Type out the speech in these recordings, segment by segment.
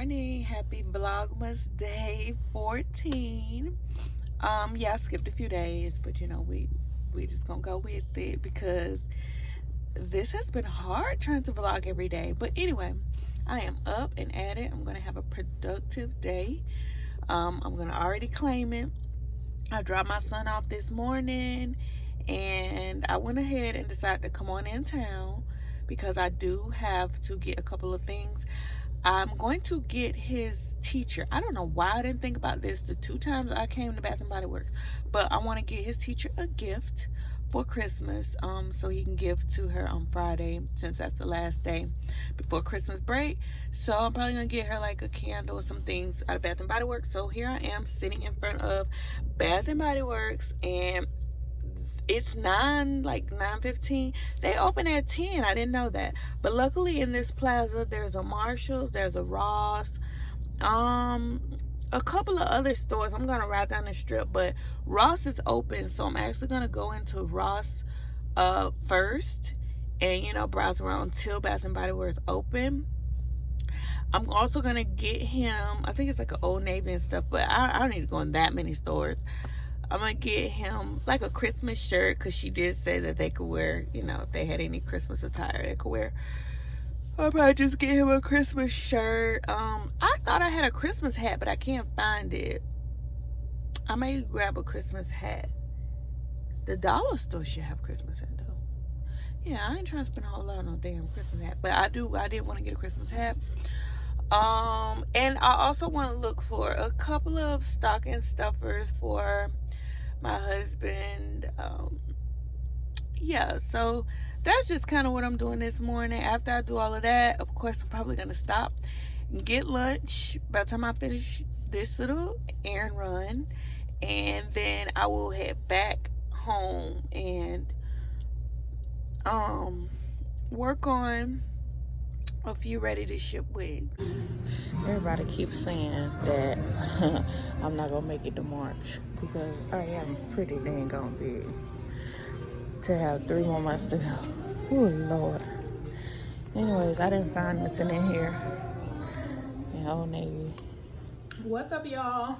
morning. Happy Vlogmas day 14. Yeah, I skipped a few days, but we just gonna go with it because this has been hard trying to vlog every day. But anyway, I am up and at it. I'm gonna have a productive day. I'm gonna already claim it. I dropped my son off this morning and I went ahead and decided to come on in town because I do have to get a couple of things. I'm going to get his teacher. I don't know why I didn't think about this the two times I came to Bath and Body Works, but I want to get his teacher a gift for Christmas, so he can give to her on Friday since that's the last day before Christmas break. So I'm probably gonna get her like a candle or some things out of Bath and Body Works. So here I am sitting in front of Bath and Body Works, and it's 9:15. They open at 10. I didn't know that, but luckily in this plaza there's a Marshalls, there's a Ross, a couple of other stores. I'm gonna ride down the strip, but Ross is open, so I'm actually gonna go into Ross first and browse around until Bath and Body Works open. I'm also gonna get him, I think it's like an Old Navy and stuff, but I don't need to go in that many stores. I'm gonna get him like a Christmas shirt because she did say that they could wear, if they had any Christmas attire they could wear. I'll probably just get him a Christmas shirt. I thought I had a Christmas hat, but I can't find it. I may grab a Christmas hat. The dollar store should have Christmas hat though. Yeah, I ain't trying to spend a whole lot on a damn Christmas hat, but I did want to get a Christmas hat. And I also want to look for a couple of stocking stuffers for my husband. Yeah, so that's just kind of what I'm doing this morning. After I do all of that, of course, I'm probably going to stop and get lunch by the time I finish this little errand run. And then I will head back home and work on a few ready to ship wigs. Everybody keeps saying that I'm not gonna make it to March because I am pretty dang gone big to have 3 more months to go. Oh Lord. Anyways, I didn't find nothing in here in Old Navy. What's up, y'all?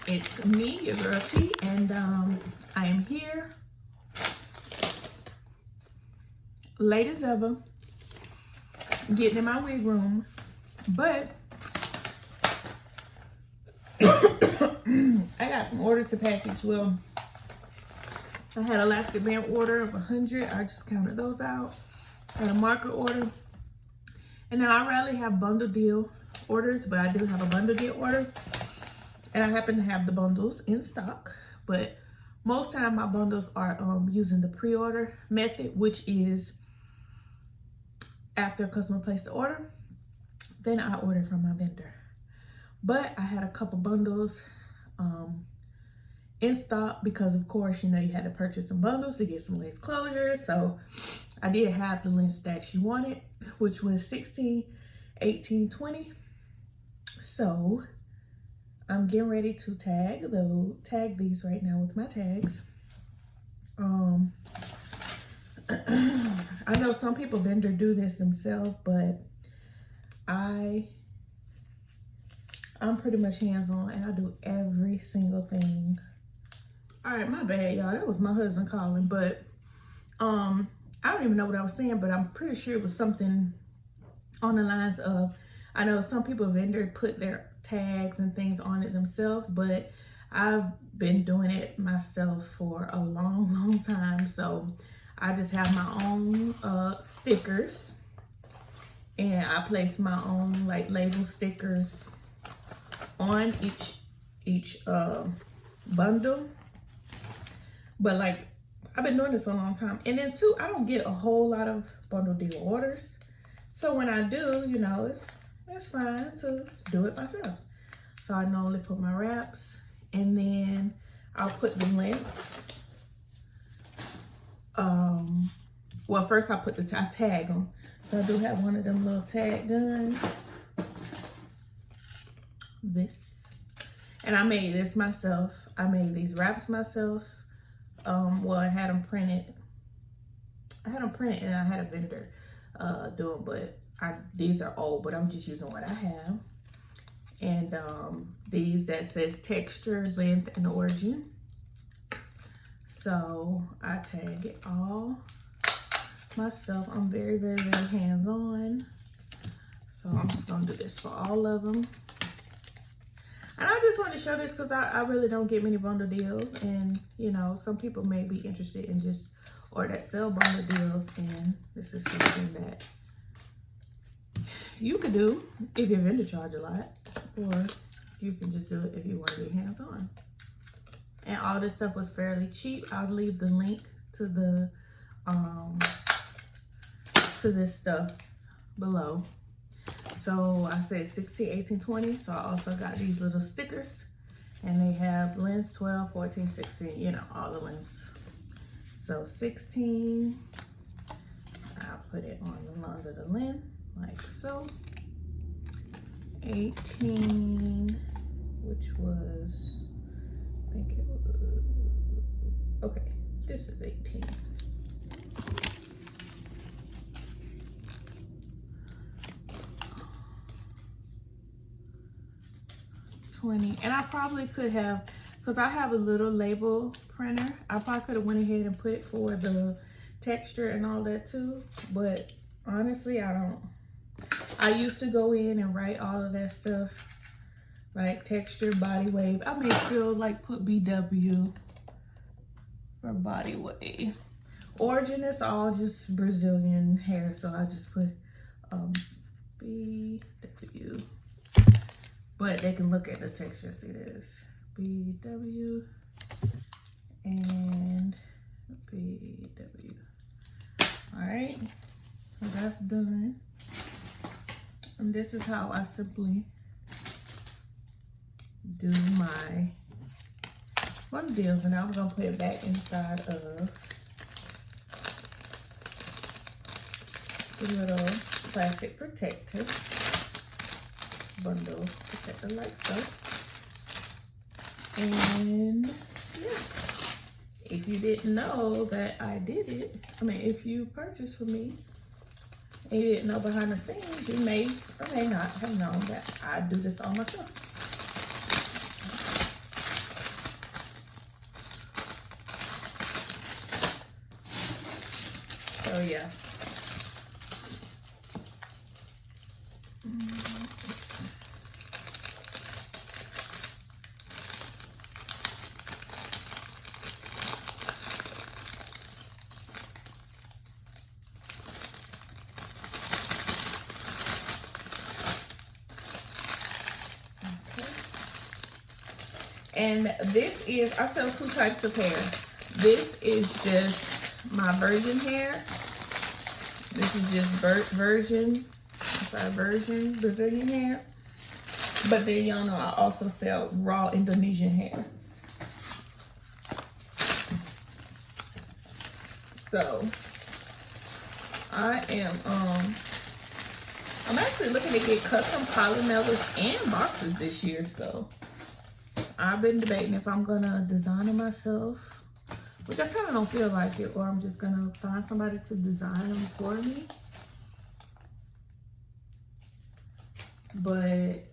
It's me, your girl T, and I am here late as ever, getting in my wig room, but I got some orders to package. Well, I had an elastic band order of 100. I just counted those out. I had a marker order. And now I rarely have bundle deal orders, but I do have a bundle deal order. And I happen to have the bundles in stock. But most time my bundles are using the pre-order method, which is after a customer placed the order, then I order from my vendor. But I had a couple bundles in stock because, of course, you had to purchase some bundles to get some lace closures. So I did have the lengths that she wanted, which was 16, 18, 20. So I'm getting ready to tag these right now with my tags. I know some people vendor do this themselves, but I'm pretty much hands-on and I do every single thing. All right, my bad, y'all. That was my husband calling, but I don't even know what I was saying, but I'm pretty sure it was something on the lines of, I know some people vendor put their tags and things on it themselves, but I've been doing it myself for a long, long time. So I just have my own stickers, and I place my own like label stickers on each bundle. But like, I've been doing this for a long time. And then too, I don't get a whole lot of bundle deal orders. So when I do, it's fine to do it myself. So I normally put my wraps, and then I'll put the lengths. Well, first I put the tag them. So I do have one of them little tag guns. This. And I made this myself. I made these wraps myself. Well, I had them printed. And I had a vendor do them, but these are old, but I'm just using what I have. And these that says texture, length, and origin. So I tag it all myself. I'm very, very, very hands-on. So I'm just gonna do this for all of them. And I just want to show this because I really don't get many bundle deals. And you know, some people may be interested in just, or that sell bundle deals. And this is something that you could do if you're into charge a lot. Or you can just do it if you want to be hands-on. And all this stuff was fairly cheap. I'll leave the link to the to this stuff below. So I said 16, 18, 20. So I also got these little stickers. And they have lengths 12, 14, 16, you know, all the lengths. So 16, I'll put it on under the length, like so. 18, which was, I think it was, okay, this is 18. 20, and I probably could have, because I have a little label printer, I probably could have went ahead and put for the texture and all that too, but honestly, I don't. I used to go in and write all of that stuff, like texture, body wave. I may still like put BW for body wave. Origin is all just Brazilian hair, so I just put BW. But they can look at the texture, see this. BW and BW. All right, so that's done. And this is how I simply do my one deals. And now we're gonna put it back inside of the little plastic protector bundle protector like so. And yeah, if you didn't know that I did it, I mean, if you purchased from me and you didn't know behind the scenes, you may or may not have known that I do this all myself. So yeah. And this is, I sell 2 types of hair. This is just my virgin hair. This is just virgin Brazilian hair. But then y'all know I also sell raw Indonesian hair. So I am I'm actually looking to get custom polymelers and boxes this year, so I've been debating if I'm gonna design them myself, which I kind of don't feel like it, or I'm just gonna find somebody to design them for me. But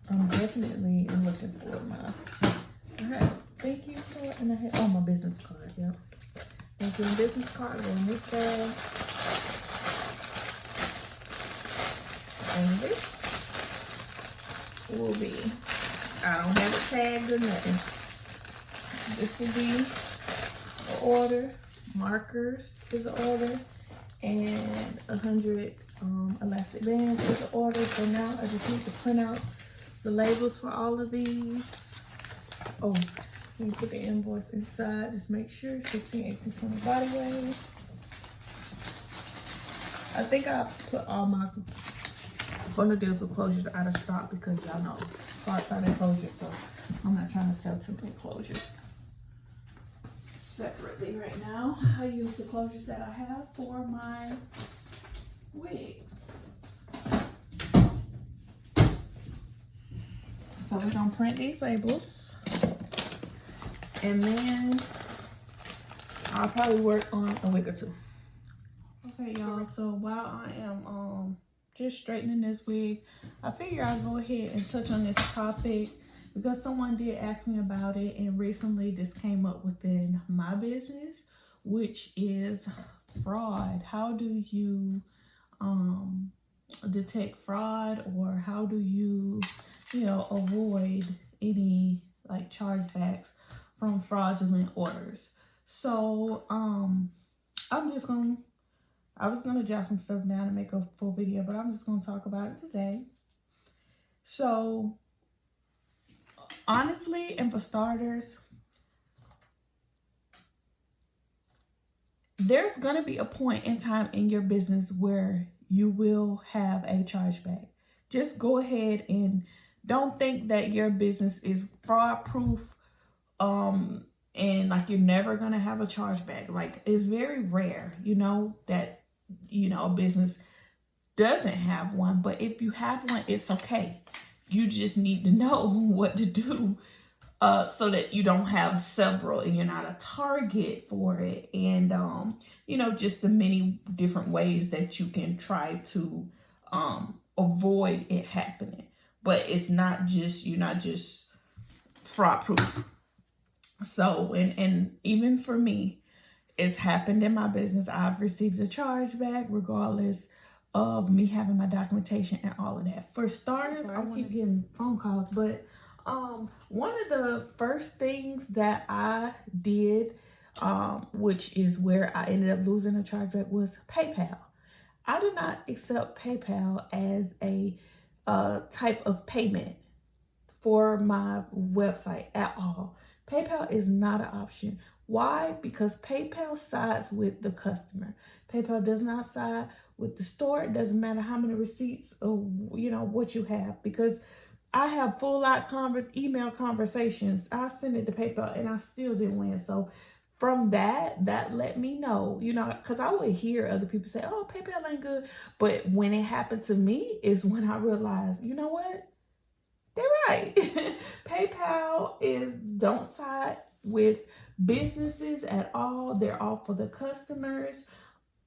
I'm definitely looking for my, alright, thank you for, and I had, oh, my business card, yep. Thank you, business card on this side. And this will be, I don't have it tagged or nothing. This will be an order. Markers is an order. And 100 elastic bands is an order. So now I just need to print out the labels for all of these. Oh, let me put the invoice inside. Just make sure 16, 18, 20 body weight. I think I put all my bundle deals with closures out of stock because y'all know part by the closures, so I'm not trying to sell too many closures separately right now. I use the closures that I have for my wigs. So we're gonna print these labels, and then I'll probably work on a wig or two. Okay, y'all, so while I am just straightening this wig. I figure I'll go ahead and touch on this topic because someone did ask me about it, and recently this came up within my business, which is fraud. How do you detect fraud, or how do you, avoid any like chargebacks from fraudulent orders? So I was gonna jot some stuff down and make a full video, but I'm just gonna talk about it today. So honestly, and for starters, there's gonna be a point in time in your business where you will have a chargeback. Just go ahead and don't think that your business is fraud proof, and like you're never gonna have a chargeback. Like, it's very rare, that a business doesn't have one, but if you have one, it's okay. You just need to know what to do, so that you don't have several and you're not a target for it. And just the many different ways that you can try to avoid it happening. But it's not just, you're not just fraud proof. So, and even for me, it's happened in my business. I've received a chargeback regardless of me having my documentation and all of that. For starters, I keep getting phone calls, but one of the first things that I did, which is where I ended up losing a chargeback, was PayPal. I do not accept PayPal as a type of payment for my website at all. PayPal is not an option. Why? Because PayPal sides with the customer. PayPal does not side with the store. It doesn't matter how many receipts or what you have, because I have full out email conversations. I send it to PayPal and I still didn't win. So from that let me know, because I would hear other people say, oh, PayPal ain't good. But when it happened to me is when I realized, you know what? They're right. PayPal don't side with businesses at all. They're all for the customers.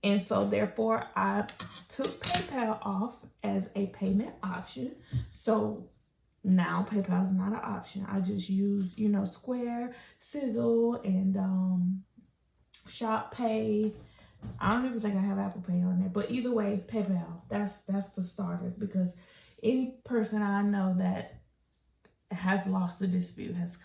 And so therefore I took PayPal off as a payment option. So now PayPal is not an option. I just use, Square, Sizzle, and Shop Pay. I don't even think I have Apple Pay on there. But either way, PayPal. That's for starters, because any person I know that has lost the dispute has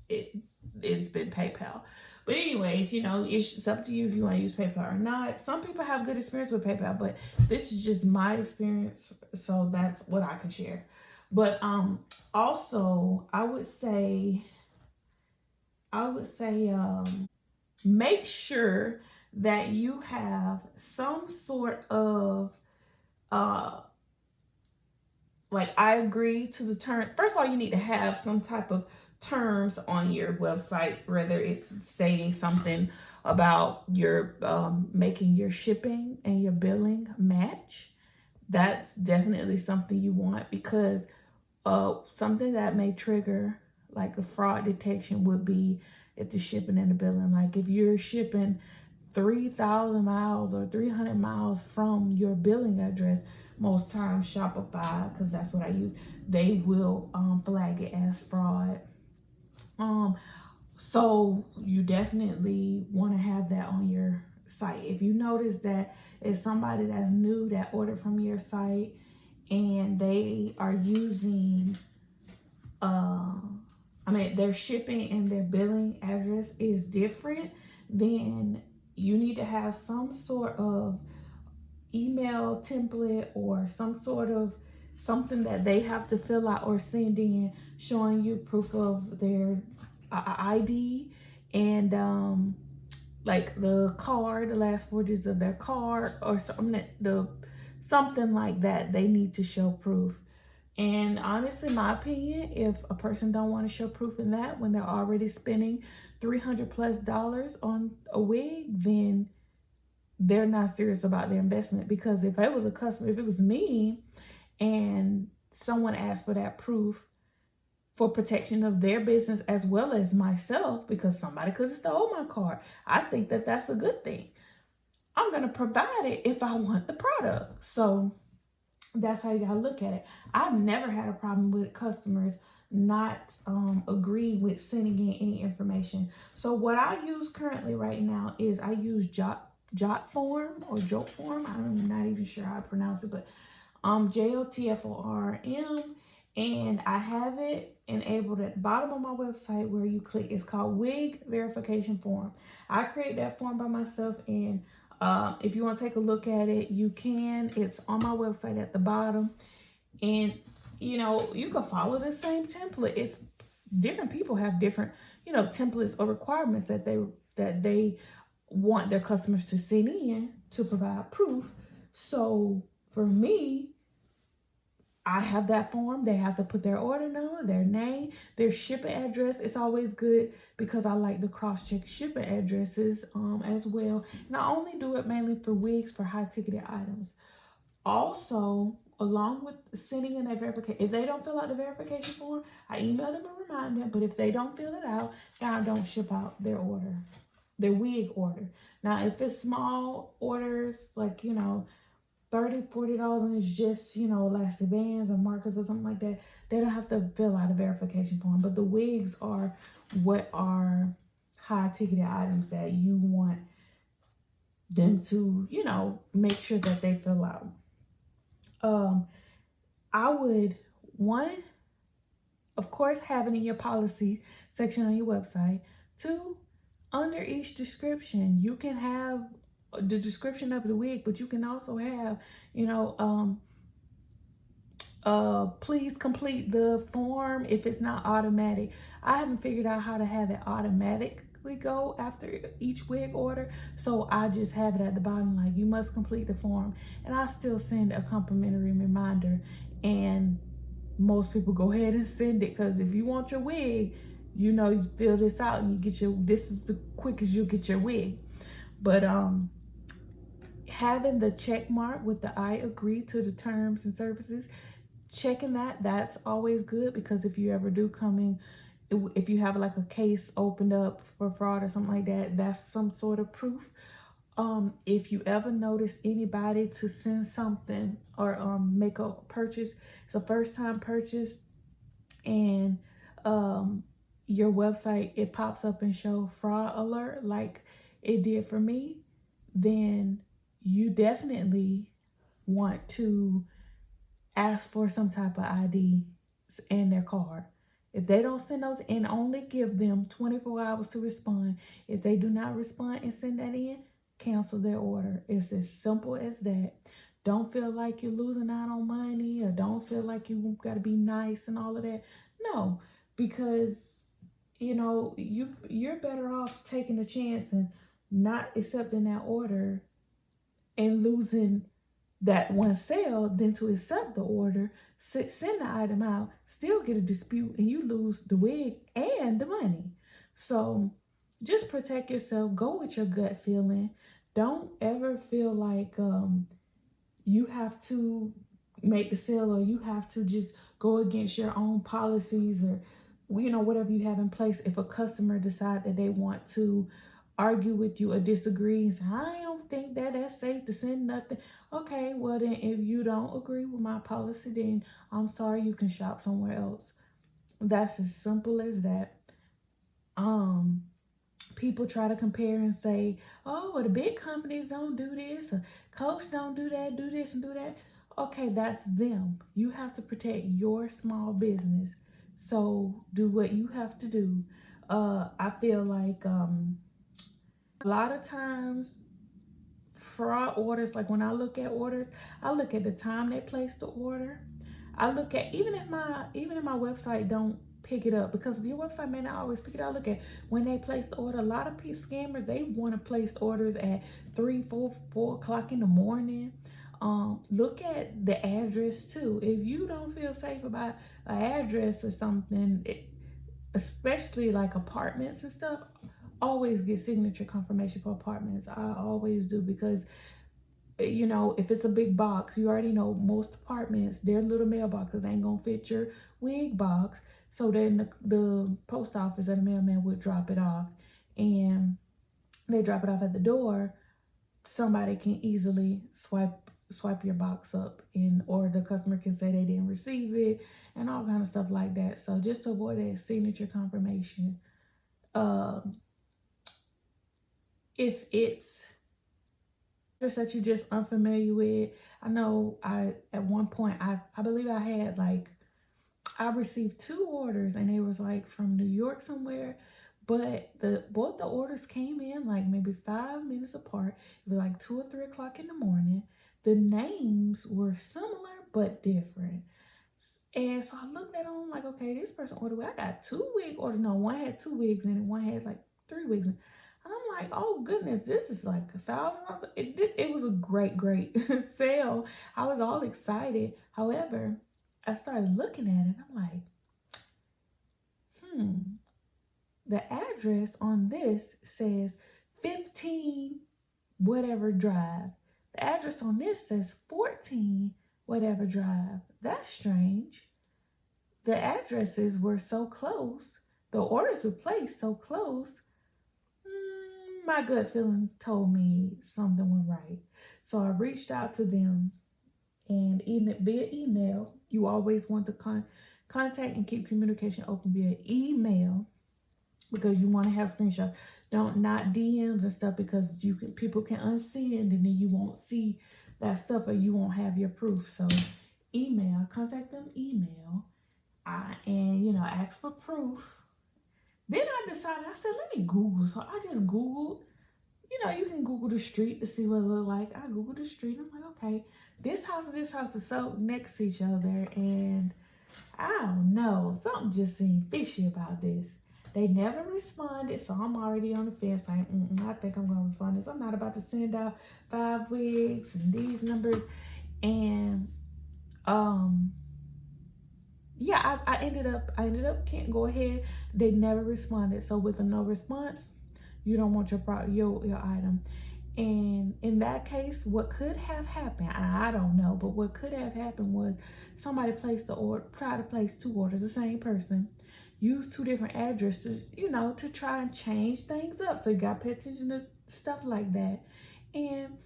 it's been PayPal. But anyways, it's up to you if you want to use PayPal or not. Some people have good experience with PayPal, but this is just my experience, so that's what I can share. But also I would say make sure that you have some sort of like, I agree to the term. First of all, you need to have some type of terms on your website, whether it's stating something about your making your shipping and your billing match. That's definitely something you want, because something that may trigger like the fraud detection would be if the shipping and the billing, like if you're shipping 3,000 miles or 300 miles from your billing address, most times Shopify, because that's what I use, they will flag it as fraud. So you definitely want to have that on your site. If you notice that it's somebody that's new that ordered from your site and they are using their shipping and their billing address is different, then you need to have some sort of email template or some sort of something that they have to fill out or send in, showing you proof of their ID and like the card, the last 4 digits of their card, or something like that. They need to show proof. And honestly, my opinion, if a person don't want to show proof in that when they're already spending $300+ on a wig, then they're not serious about their investment. Because if it was a customer, if it was me and someone asked for that proof for protection of their business as well as myself, because somebody could have stole my card, I think that that's a good thing. I'm going to provide it if I want the product. So That's how you gotta look at it. I've never had a problem with customers not agree with sending in any information. So what I use currently right now is I use Jot form or Jot form. I'm not even sure how to pronounce it, but JOTFORM, and I have it enabled at the bottom of my website where you click. It's called Wig Verification Form. I create that form by myself, and if you want to take a look at it, you can. It's on my website at the bottom, and you can follow the same template. It's different people have different templates or requirements that they want their customers to send in to provide proof. So for me, I have that form. They have to put their order number, their name, their shipping address. It's always good because I like to cross-check shipping addresses as well. And I only do it mainly for wigs for high-ticketed items. Also, along with sending in that verification, if they don't fill out the verification form, I email them and remind them. But if they don't fill it out, then I don't ship out their order, their wig order. Now, if it's small orders, like $30, $40, and it's just elastic bands or markers or something like that, they don't have to fill out a verification form. But the wigs are what are high ticketed items that you want them to make sure that they fill out. I would, one, of course, have it in your policy section on your website. Two, under each description, you can have the description of the wig, but you can also have, please complete the form if it's not automatic. I haven't figured out how to have it automatically go after each wig order, so I just have it at the bottom like you must complete the form, and I still send a complimentary reminder. And most people go ahead and send it because if you want your wig, you fill this out and you get this is the quickest you get your wig. But having the check mark with the I agree to the terms and services, checking that's always good, because if you ever do come in, if you have like a case opened up for fraud or something like that, that's some sort of proof. If you ever notice anybody to send something or make a purchase, it's a first time purchase, and your website, it pops up and show fraud alert like it did for me, then you definitely want to ask for some type of ID and their card. If they don't send those, and only give them 24 hours to respond. If they do not respond and send that in, cancel their order. It's as simple as that. Don't feel like you're losing out on money, or don't feel like you got to be nice and all of that. No, because you're better off taking a chance and not accepting that order and losing that one sale than to accept the order, send the item out, still get a dispute, and you lose the wig and the money. So just protect yourself. Go with your gut feeling. Don't ever feel like you have to make the sale, or you have to just go against your own policies, or whatever you have in place. If a customer decide that they want to argue with you or disagree and say, I don't think that's safe to send nothing. Okay, well then if you don't agree with my policy, then I'm sorry, you can shop somewhere else. That's as simple as that. People try to compare and say, oh, well, the big companies don't do this, or Coach don't do that, do this and do that. Okay, that's them. You have to protect your small business. So do what you have to do. I feel like a lot of times fraud orders, like when I look at orders, I look at the time they placed the order. I look at, even if my website don't pick it up, because your website may not always pick it up. I look at when they place the order. A lot of scammers, they want to place orders at 3, 4 o'clock in the morning. Look at the address too. If you don't feel safe about an address or something, especially like apartments and stuff, always get signature confirmation for apartments. I always do, because if it's a big box, you already know most apartments, their little mailboxes ain't gonna fit your wig box. So then the post office or the mailman would drop it off, and they drop it off at the door. Somebody can easily swipe swipe your box up, and or the customer can say they didn't receive it and all kind of stuff like that. So just to avoid that signature confirmation, um, if it's just that you're just unfamiliar with, I know I at one point I believe I had like I received two orders and they was like from New York somewhere, but both the orders came in like maybe 5 minutes apart. It was like 2 or 3 o'clock in the morning. The names were similar but different. And so I looked at them like, okay, this person ordered. I got 2 wig orders. No, one had 2 wigs in it. One had like 3 wigs in it. And I'm like, oh goodness, this is like $1,000. It was a great sale. I was all excited. However, I started looking at it. I'm like, the address on this says 15 whatever drive. The address on this says 14 whatever drive. That's strange. The addresses were so close. The orders were placed so close. My gut feeling told me something went right. So I reached out to them, and even via email, you always want to contact and keep communication open via email because you want to have screenshots. Don't not DMs and stuff because people can unsend and then you won't see that stuff or you won't have your proof. So email, contact them, email, and ask for proof. Then I decided, I said, let me Google. So I just Googled. You can Google the street to see what it look like. I Googled the street. I'm like, okay, this house and this house is so next to each other, and I don't know, something just seemed fishy about this. They never responded, so I'm already on the fence. Like, I think I'm gonna refund this. I'm not about to send out 5 wigs and these numbers, and yeah, I ended up can't go ahead. They never responded. So with a no response, you don't want your item. And in that case, what could have happened, I don't know, but what could have happened was somebody placed the order, tried to place 2 orders, the same person, used 2 different addresses, to try and change things up. So you got to pay attention to stuff like that. And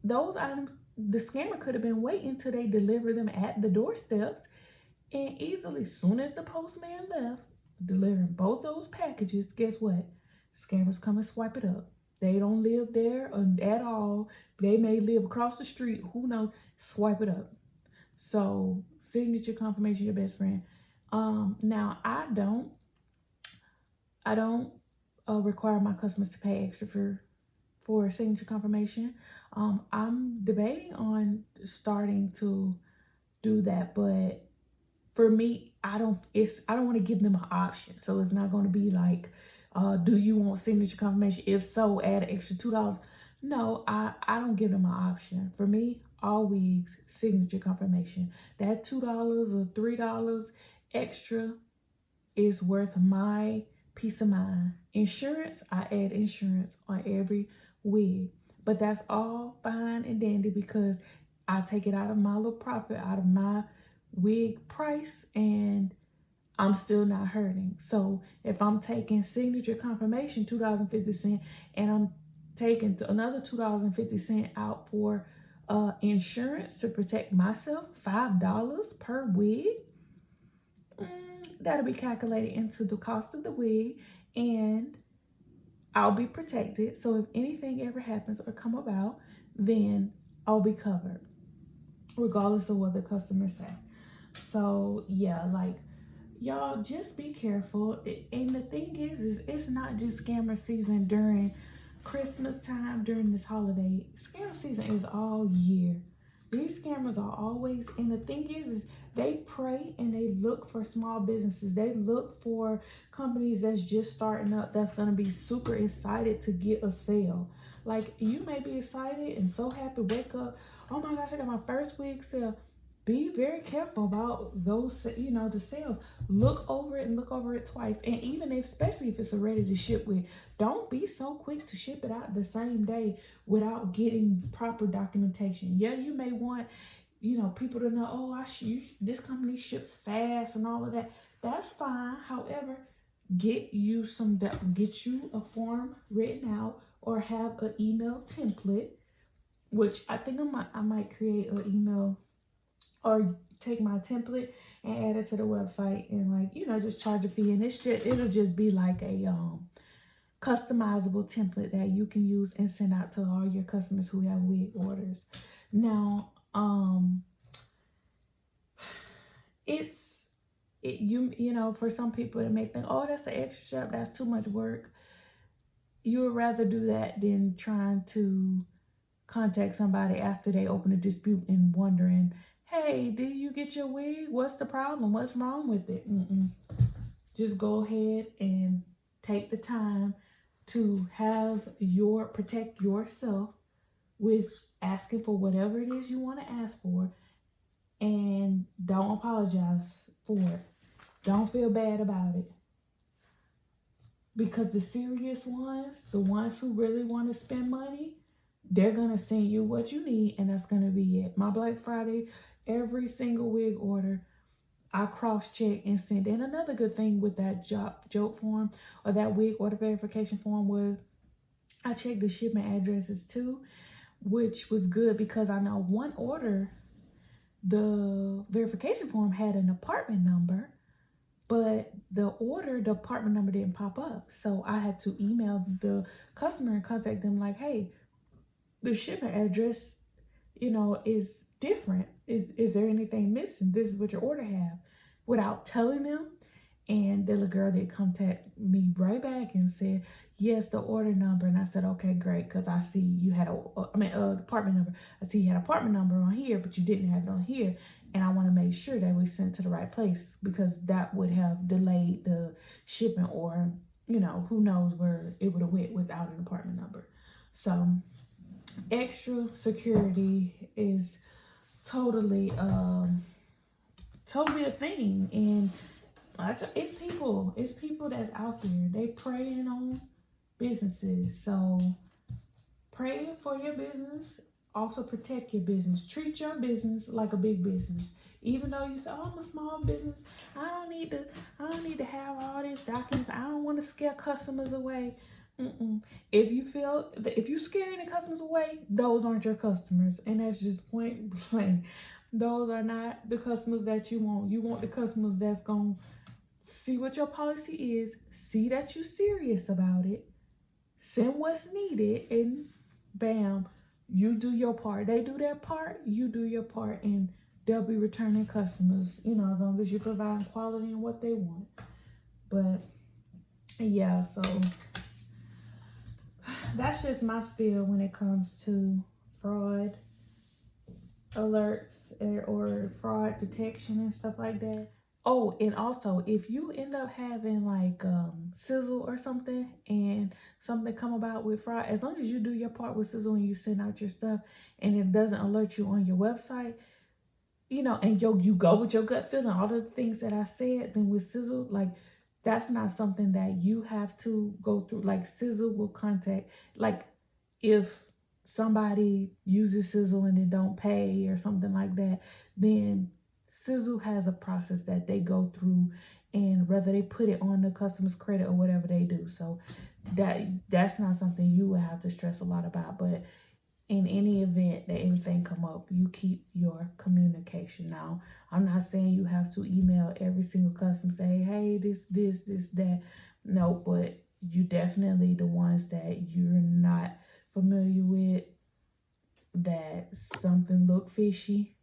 those items, the scammer could have been waiting till they deliver them at the doorsteps, and easily, soon as the postman left, delivering both those packages, guess what? Scammers come and swipe it up. They don't live there at all. They may live across the street. Who knows? Swipe it up. So signature confirmation, your best friend. Now I don't require my customers to pay extra for signature confirmation. I'm debating on starting to do that, but for me, I don't want to give them an option. So it's not going to be like, do you want signature confirmation? If so, add an extra $2. No, I don't give them an option. For me, all wigs, signature confirmation. That $2 or $3 extra is worth my peace of mind. Insurance, I add insurance on every wig. But that's all fine and dandy because I take it out of my little profit, out of my wig price, and I'm still not hurting. So if I'm taking signature confirmation $2.50, and I'm taking another $2.50 out for insurance to protect myself, $5 per wig, that'll be calculated into the cost of the wig, and I'll be protected. So if anything ever happens or come about, then I'll be covered regardless of what the customers say. So yeah, like, y'all just be careful. And the thing is it's not just scammer season during Christmas time, during this holiday. Scammer season is all year. These scammers are always, and the thing is they pray and they look for small businesses. They look for companies that's just starting up, that's gonna be super excited to get a sale. Like, you may be excited and so happy, wake up, oh my gosh, I got my first wig sale. Be very careful about those, the sales. Look over it and look over it twice. And even especially if it's a ready to ship wig, don't be so quick to ship it out the same day without getting proper documentation. Yeah, you may want, people to know, oh, this company ships fast and all of that. That's fine. However, get you a form written out or have an email template which I think I might create an email or take my template and add it to the website and like just charge a fee, and it'll just be like a customizable template that you can use and send out to all your customers who have wig orders. Now, for some people it may think, oh, that's an extra step, that's too much work. You would rather do that than trying to contact somebody after they open a dispute and wondering, hey, did you get your wig? What's the problem? What's wrong with it? Just go ahead and take the time to protect yourself with asking for whatever it is you want to ask for, and don't apologize for it. Don't feel bad about it. Because the serious ones, the ones who really want to spend money, they're going to send you what you need, and that's going to be it. My Black Friday, every single wig order, I cross-check and send. And another good thing with that joke form or that wig order verification form was I checked the shipment addresses too, which was good because I know one order, the verification form had an apartment number, but the apartment number didn't pop up. So I had to email the customer and contact them like, hey, the shipment address, is different. Is there anything missing? This is what your order have, without telling them. And the little girl did contact me right back and said, yes, the order number. And I said, okay, great, because I see you had apartment number. I see you had apartment number on here, but you didn't have it on here. And I want to make sure that we sent to the right place, because that would have delayed the shipment, or, who knows where it would have went without an apartment number. So extra security is totally a thing. And it's people that's out here, they preying on businesses. So pray for your business, also protect your business. Treat your business like a big business. Even though you say, oh, I'm a small business, I don't need to have all these documents, I don't want to scare customers away. If you scare any customers away, those aren't your customers, and that's just point blank. Those are not the customers that you want. You want the customers that's gonna see what your policy is, see that you're serious about it, send what's needed, and bam, you do your part. They do their part, you do your part, and they'll be returning customers, as long as you provide quality and what they want. But yeah, so that's just my spiel when it comes to fraud alerts or fraud detection and stuff like that. Oh, and also, if you end up having like Sizzle or something, and something come about with fraud, as long as you do your part with Sizzle and you send out your stuff and it doesn't alert you on your website, and you go with your gut feeling, all the things that I said, then with Sizzle, like, that's not something that you have to go through. Like, Sizzle will contact, like, if somebody uses Sizzle and they don't pay or something like that, then Sizzle has a process that they go through, and whether they put it on the customer's credit or whatever they do. So that's not something you will have to stress a lot about. But in any event that anything come up, you keep your communication. Now, I'm not saying you have to email every single customer, say, hey, this, that. No, but you definitely, the ones that you're not familiar with, that something look fishy,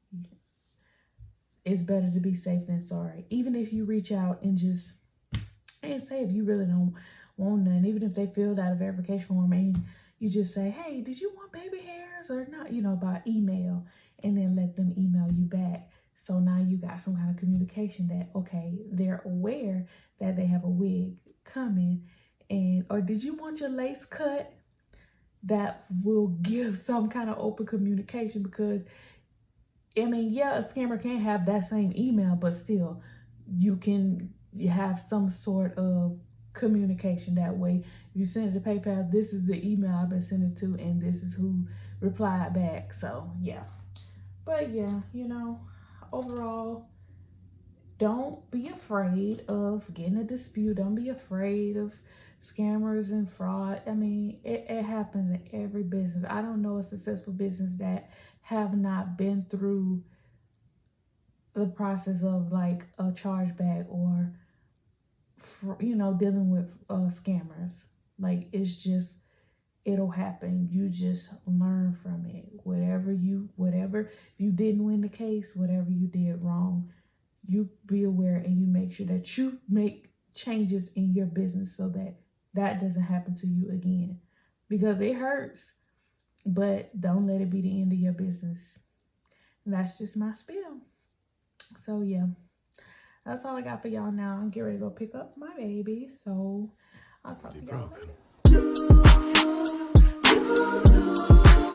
it's better to be safe than sorry. Even if you reach out and say, if you really don't want none, even if they filled out a verification form and you just say, hey, did you want baby hairs or not, by email, and then let them email you back. So now you got some kind of communication that, okay, they're aware that they have a wig coming, or did you want your lace cut? That will give some kind of open communication, because a scammer can have that same email, but still, you have some sort of communication that way. You send it to PayPal, this is the email I've been sending to, and this is who replied back. So yeah, but yeah, overall, don't be afraid of getting a dispute. Don't be afraid of scammers and fraud. I mean, it happens in every business. I don't know a successful business that have not been through the process of like a chargeback or dealing with scammers. Like, it's just, it'll happen. You just learn from it. Whatever, if you didn't win the case, whatever you did wrong, you be aware and you make sure that you make changes in your business so that that doesn't happen to you again, because it hurts, but don't let it be the end of your business. That's just my spiel. So yeah, that's all I got for y'all now. I'm getting ready to go pick up my baby, so I'll talk to y'all later.